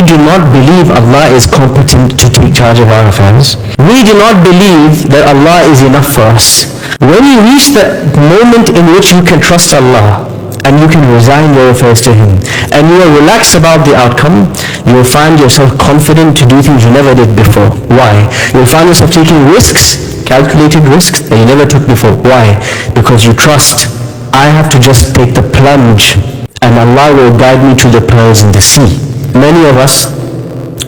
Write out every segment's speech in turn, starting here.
do not believe Allah is competent to take charge of our affairs. We do not believe that Allah is enough for us. When you reach the moment in which you can trust Allah and you can resign your affairs to Him, and you are relaxed about the outcome, you will find yourself confident to do things you never did before. Why? You will find yourself taking risks, calculated risks that you never took before. Why? Because you trust, I have to just take the plunge and Allah will guide me to the pearls in the sea. Many of us,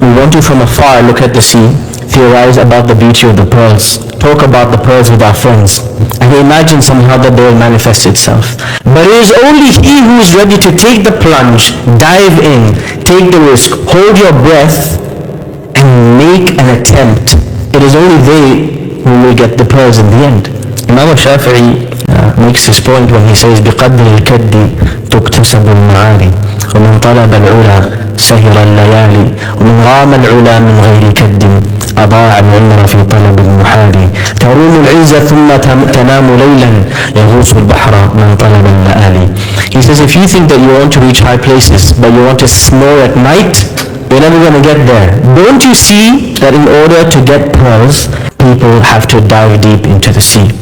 we want to from afar look at the sea, theorize about the beauty of the pearls, talk about the pearls with our friends, and imagine somehow that they will manifest itself. But it is only he who is ready to take the plunge, dive in, take the risk, hold your breath, and make an attempt. It is only they who will get the pearls in the end. Imam Shafi'i makes this point when he says, بِقَدْرِ الْكَدِّ تُكْتَسَبُ الْمَعَالِي وَمَنْ طَلَبَ الْعُلَى سَهِرَ اللَّيَالِي وَمَنْ رَامَ الْعُلَى مِنْ غَيْرِ كَدٍّ أضاع العمر في طلب المحال تروم العزة ثم تنام ليلا يغوص البحر من طلب اللآلي. He says, if you think that you want to reach high places but you want to snore at night, you're never going to get there. Don't you see that in order to get pearls, people have to dive deep into the sea?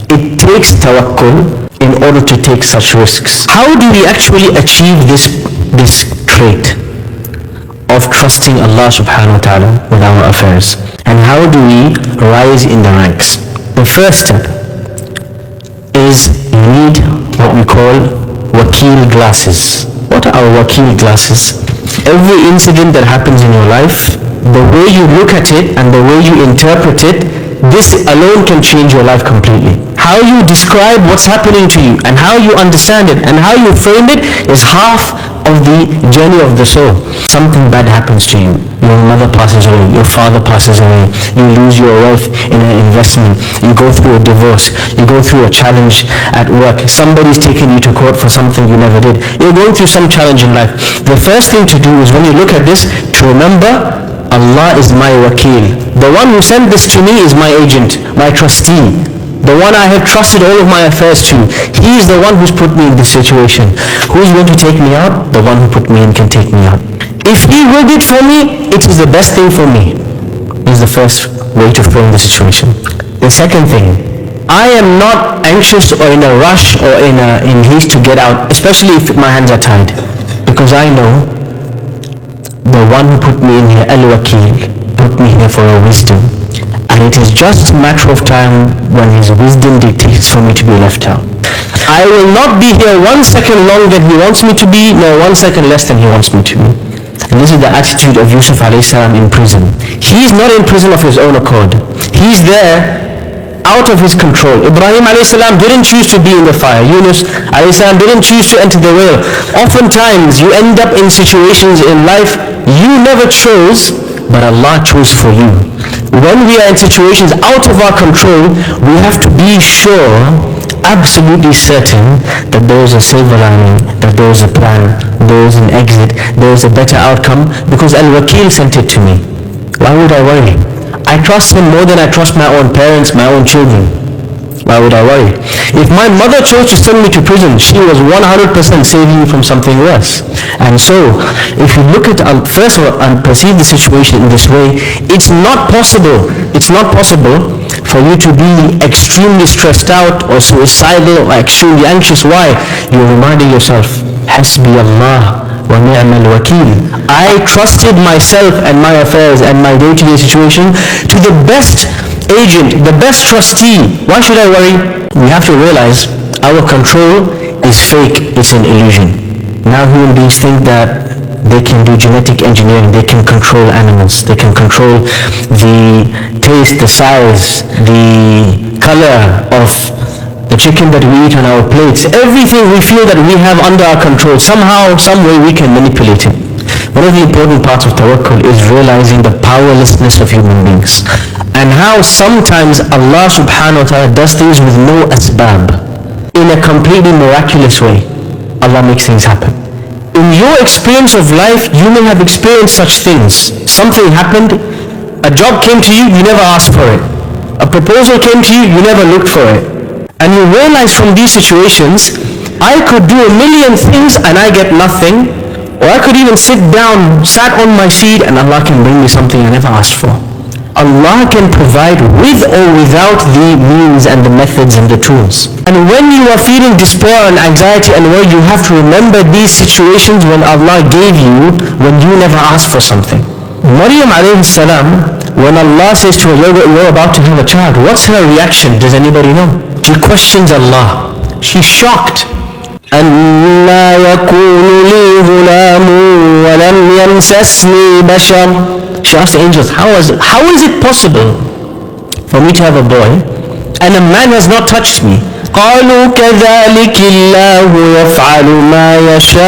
It takes tawakkul in order to take such risks. How do we actually achieve this trait of trusting Allah subhanahu wa ta'ala with our affairs? And how do we rise in the ranks? The first step is you need what we call wakil glasses. What are wakil glasses? Every incident that happens in your life, the way you look at it and the way you interpret it, this alone can change your life completely. How you describe what's happening to you and how you understand it and how you frame it is half of the journey of the soul. Something bad happens to you. Your mother passes away, your father passes away, you lose your wealth in an investment, you go through a divorce, you go through a challenge at work, somebody's taken you to court for something you never did. You're going through some challenge in life. The first thing to do is when you look at this, to remember Allah is my wakil. The one who sent this to me is my agent, my trustee, the one I have trusted all of my affairs to. He is the one who's put me in this situation. Who is going to take me out? The one who put me in can take me out. If He willed it for me, it is the best thing for me. This is the first way to frame the situation. The second thing, I am not anxious or in a rush or in haste to get out, especially if my hands are tied, because I know the one who put me in here, Al-Wakil, put me here for a wisdom. And it is just a matter of time when His wisdom dictates for me to be left out. I will not be here 1 second longer than He wants me to be, nor 1 second less than He wants me to be. And this is the attitude of Yusuf alayhi salam in prison. He is not in prison of his own accord. He is there out of his control. Ibrahim alayhi salam didn't choose to be in the fire. Yunus alayhi salam didn't choose to enter the whale. Oftentimes you end up in situations in life you never chose, but Allah chose for you. When we are in situations out of our control, we have to be sure, absolutely certain, that there is a silver lining, that there is a plan, there is an exit, there is a better outcome, because Al-Wakil sent it to me. Why would I worry? I trust Him more than I trust my own parents, my own children. Why would I worry? If my mother chose to send me to prison, she was 100% saving me from something worse. And so, if you look at, first of all, and perceive the situation in this way, it's not possible for you to be extremely stressed out or suicidal or extremely anxious. Why? You're reminding yourself, Hasbi Allah wa ni'mal wakil. I trusted myself and my affairs and my day-to-day situation to the best agent, the best trustee. Why should I worry? We have to realize our control is fake, it's an illusion. Now human beings think that they can do genetic engineering, they can control animals, they can control the taste, the size, the color of the chicken that we eat on our plates. Everything we feel that we have under our control, somehow, some way we can manipulate it. One of the important parts of tawakkul is realizing the powerlessness of human beings, and how sometimes Allah subhanahu wa ta'ala does things with no asbab. In a completely miraculous way, Allah makes things happen. In your experience of life, you may have experienced such things. Something happened, a job came to you, you never asked for it. A proposal came to you, you never looked for it. And you realize from these situations, I could do a million things and I get nothing, Or I could even sat on my seat, and Allah can bring me something I never asked for. Allah can provide with or without the means and the methods and the tools. And when you are feeling despair and anxiety and worry, you have to remember these situations when Allah gave you, when you never asked for something. Maryam alayhi salam, when Allah says to her, you're about to have a child, what's her reaction? Does anybody know? She questions Allah. She's shocked. أَنَّا يَكُونُ لِي غُلَامٌ وَلَمْ يَمْسَسْنِي بَشَرٌ. She asked the angels, how is it possible for me to have a boy and a man has not touched me? قَالُوا كَذَلِكِ اللَّهُ يَفْعَلُ مَا يَشَاءُ.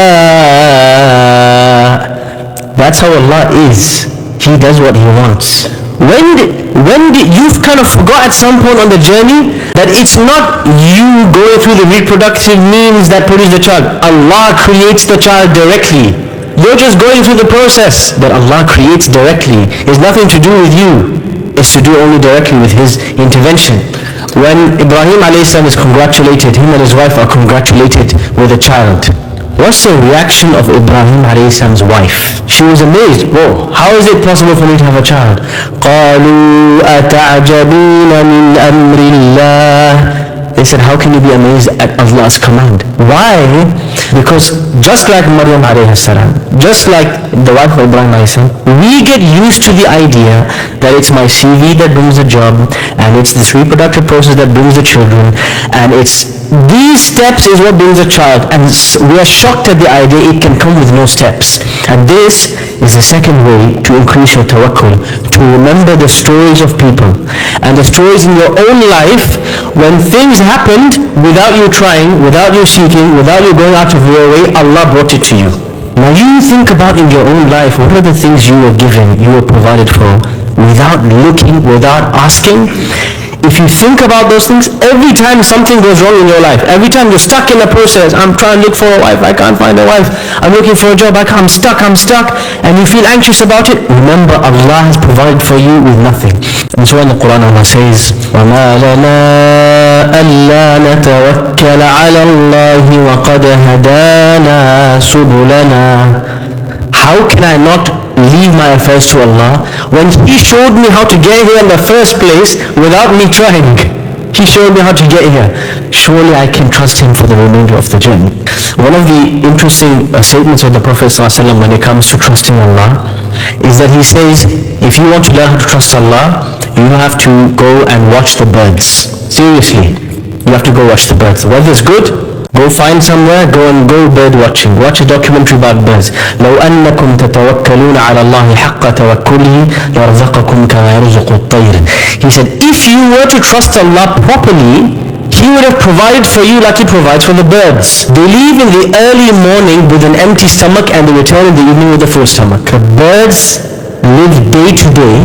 That's how Allah is. He does what He wants. When you've kind of forgot at some point on the journey that it's not you going through the reproductive means that produce the child. Allah creates the child directly. You're just going through the process, but Allah creates directly. It's nothing to do with you. It's to do only directly with His intervention. When Ibrahim a.s. is congratulated, him and his wife are congratulated with a child. What's the reaction of Ibrahim a.s.'s wife? She was amazed. Whoa, how is it possible for me to have a child? قَالُوا أَتَعْجَبِينَ مِنْ أَمْرِ اللَّهِ. They said, how can you be amazed at Allah's command? Why? Because just like Maryam alayhi salam, just like the wife of Ibrahim alayhi salam, we get used to the idea that it's my CV that brings the job, and it's this reproductive process that brings the children, and it's these steps is what brings a child, and we are shocked at the idea it can come with no steps. And this is the second way to increase your tawakkul, to remember the stories of people and the stories in your own life when things happened without you trying, without you seeking, without you going out of your way. Allah brought it to you. Now you think about in your own life, what are the things you were given, you were provided for, without looking, without asking? If you think about those things, every time something goes wrong in your life, every time you're stuck in a process, I'm trying to look for a wife, I can't find a wife, I'm looking for a job, I'm stuck, and you feel anxious about it, remember Allah has provided for you with nothing. And so in the Quran Allah says, وَمَا لَنَا أَلَّا نَتَوَكَّلَ عَلَى اللَّهِ وَقَدْ هَدَانَا سُبُلَنَا. How can I not leave my affairs to Allah when He showed me how to get here in the first place without me trying? He showed me how to get here. Surely I can trust Him for the remainder of the journey. One of the interesting statements of the Prophet ﷺ when it comes to trusting Allah is that he says, if you want to learn how to trust Allah, you have to go and watch the birds. Seriously, you have to go watch the birds. The weather's good, go find somewhere, go bird watching. Watch a documentary about birds. لو أنكم تتوكلون على الله حق توكله لرزقكم كما يرزق الطير. He said, if you were to trust Allah properly, He would have provided for you like He provides for the birds. They leave in the early morning with an empty stomach and they return in the evening with a full stomach. The birds live day to day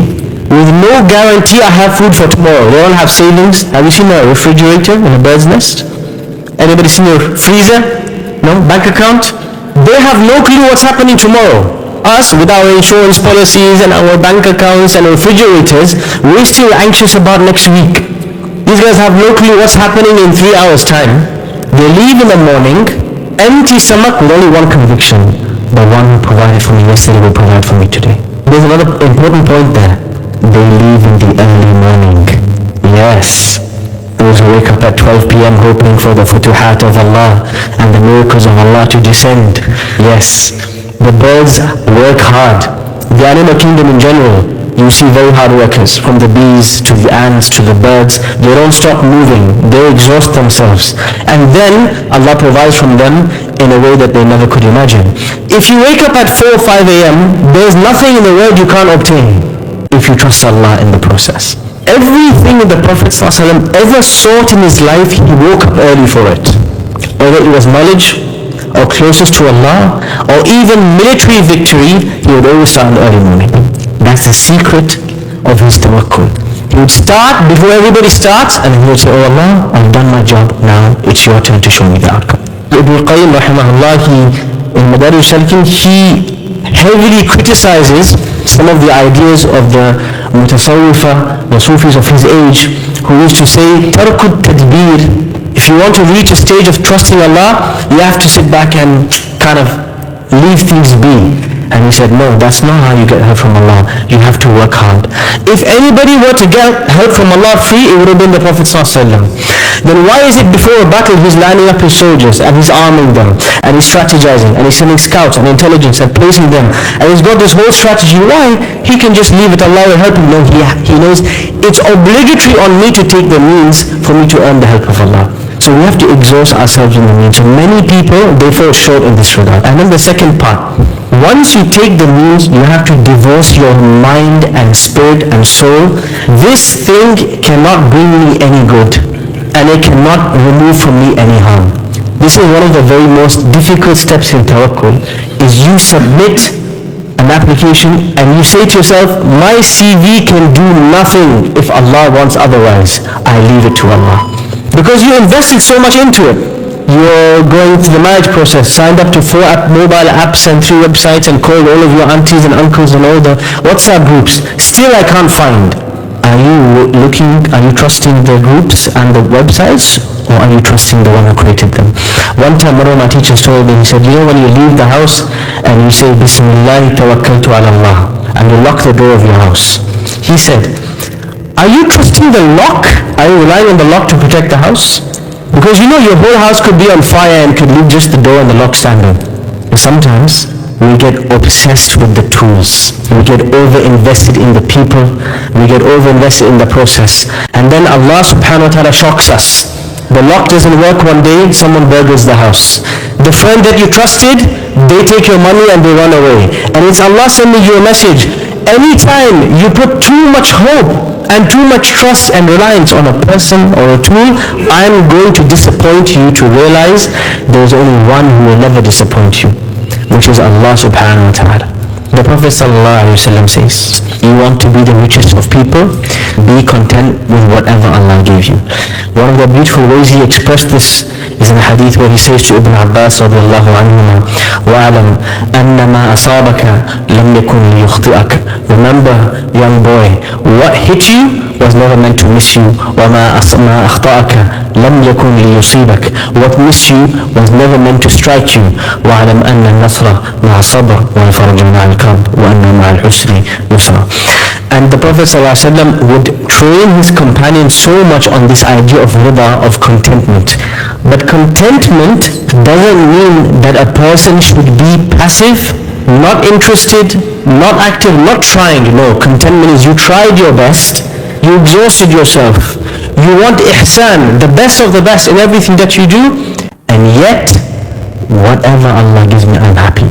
with no guarantee I have food for tomorrow. They don't have savings. Have you seen a refrigerator in a bird's nest? Anybody seen your freezer? No? Bank account? They have no clue what's happening tomorrow. Us, with our insurance policies and our bank accounts and refrigerators, we're still anxious about next week. These guys have no clue what's happening in 3 hours' time. They leave in the morning, empty stomach with only one conviction. The one who provided for me yesterday will provide for me today. There's another important point there. They leave in the early morning. Yes. Those who wake up at 12 p.m. hoping for the futuhat of Allah and the miracles of Allah to descend. Yes, the birds work hard. The animal kingdom in general, you see very hard workers, from the bees to the ants to the birds. They don't stop moving. They exhaust themselves. And then Allah provides from them in a way that they never could imagine. If you wake up at 4 or 5 a.m., there's nothing in the world you can't obtain if you trust Allah in the process. Everything the Prophet ﷺ ever sought in his life, he woke up early for it. Whether it was knowledge, or closest to Allah, or even military victory, he would always start in the early morning. That's the secret of his tawakkul. He would start before everybody starts, and he would say, oh Allah, I've done my job, now it's your turn to show me the outcome. Ibn al-Qayyim rahimahullah, in Madarij al-Salikin, he heavily criticizes some of the ideas of the mutasawwifa, the Sufis of his age, who used to say, Tawakkul tadbir. If you want to reach a stage of trusting Allah, you have to sit back and kind of leave things be. And he said, no, that's not how you get help from Allah. You have to work hard. If anybody were to get help from Allah free, it would have been the Prophet ﷺ. Then why is it before a battle he's lining up his soldiers and he's arming them and he's strategizing and he's sending scouts and intelligence and placing them and he's got this whole strategy? Why? He can just leave it, Allah will help him. No, he knows it's obligatory on me to take the means for me to earn the help of Allah. So we have to exhaust ourselves in the means. So many people, they fall short in this regard. And then the second part, once you take the means, you have to divorce your mind and spirit and soul. This thing cannot bring me any good, and it cannot remove from me any harm. This is one of the very most difficult steps in Tawakkul, is you submit an application and you say to yourself, my CV can do nothing if Allah wants otherwise. I leave it to Allah. Because you invested so much into it. You're going through the marriage process, signed up to 4 mobile apps and 3 websites and called all of your aunties and uncles and all the WhatsApp groups. Still I can't find. Are you trusting the groups and the websites, or are you trusting the one who created them? One time one of my teachers told me, he said, you know when you leave the house and you say, Bismillah tawakkaltu ala Allah, and you lock the door of your house. He said, are you trusting the lock? Are you relying on the lock to protect the house? Because you know your whole house could be on fire and could leave just the door and the lock standing. But sometimes we get obsessed with the tools. We get over-invested in the people. We get over-invested in the process. And then Allah subhanahu wa ta'ala shocks us. The lock doesn't work one day, someone burgles the house. The friend that you trusted, they take your money and they run away. And it's Allah sending you a message. Anytime you put too much hope and too much trust and reliance on a person or a tool, I'm going to disappoint you to realize there is only one who will never disappoint you, which is Allah subhanahu wa ta'ala. The Prophet sallallahu alayhi wa sallam says, you want to be the richest of people, be content with whatever Allah gave you. One of the beautiful ways he expressed this is in a hadith where he says to Ibn Abbas radiyallahu anhuma, وَعَلَمْ أَنَّمَا أَصَابَكَ لَمْ يَكُنْ لِيُخْطِئَكَ. Remember, young boy, what hit you was never meant to miss you. وَمَا أَخْطَأَكَ لَمْ يَكُنْ لِيُصِيبَكَ. What missed you was never meant to strike you. وَعَلَمْ أَنَّ النَّصْرَ مَعَ الصَّبْرِ وَالْفَرْجَ مَعَ الْكَرْبِ وَأَنَّ مَعَ الْعُسْرِ يُسْرًا. And the Prophet ﷺ would train his companions so much on this idea of rida, of contentment. But contentment doesn't mean that a person should be passive, not interested, not active, not trying. No, contentment is you tried your best, you exhausted yourself, you want ihsan, the best of the best in everything that you do, and yet whatever Allah gives me, I'm happy.